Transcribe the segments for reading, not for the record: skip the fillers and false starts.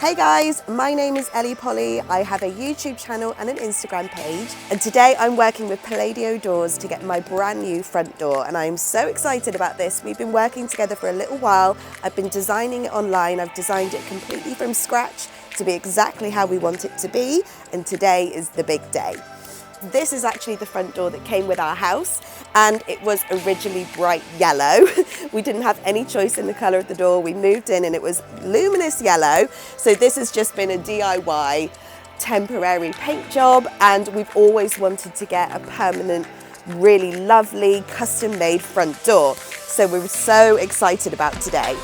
Hey guys, my name is Ellie Polly. I have a YouTube channel and an Instagram page, and today I'm working with Palladio doors to get my brand new front door, and I am so excited about this. We've been working together for a little while. I've been designing it online. I've designed it completely from scratch to be exactly how we want it to be, and today is the big day. This is actually the front door that came with our house, and it was originally bright yellow. We didn't have any choice in the colour of the door. We moved in and it was luminous yellow. So this has just been a DIY temporary paint job, and we've always wanted to get a permanent, really lovely custom made front door. So we're so excited about today.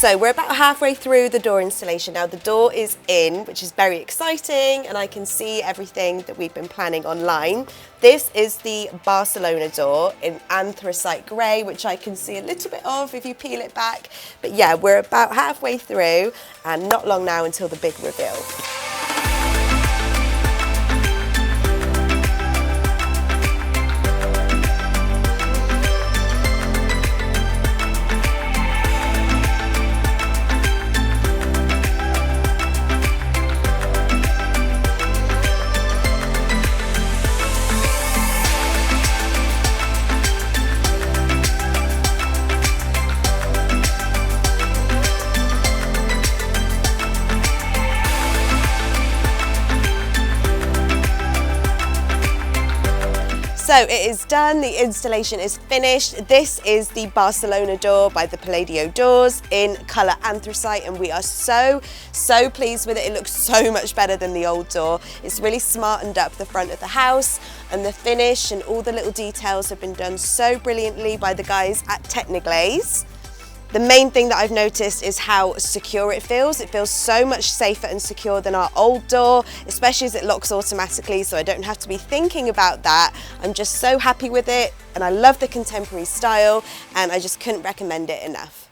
So we're about halfway through the door installation now. The door is in, which is very exciting, and I can see everything that we've been planning online. This is the Barcelona door in anthracite grey, which I can see a little bit of if you peel it back. But yeah, we're about halfway through and not long now until the big reveal. So it is done, the installation is finished. This is the Barcelona door by the Palladio doors in colour anthracite, and we are so pleased with it. It looks so much better than the old door. It's really smartened up the front of the house, and the finish and all the little details have been done so brilliantly by the guys at Technoglaze. The main thing that I've noticed is how secure it feels. It feels so much safer and secure than our old door, especially as it locks automatically, so I don't have to be thinking about that. I'm just so happy with it, and I love the contemporary style, and I just couldn't recommend it enough.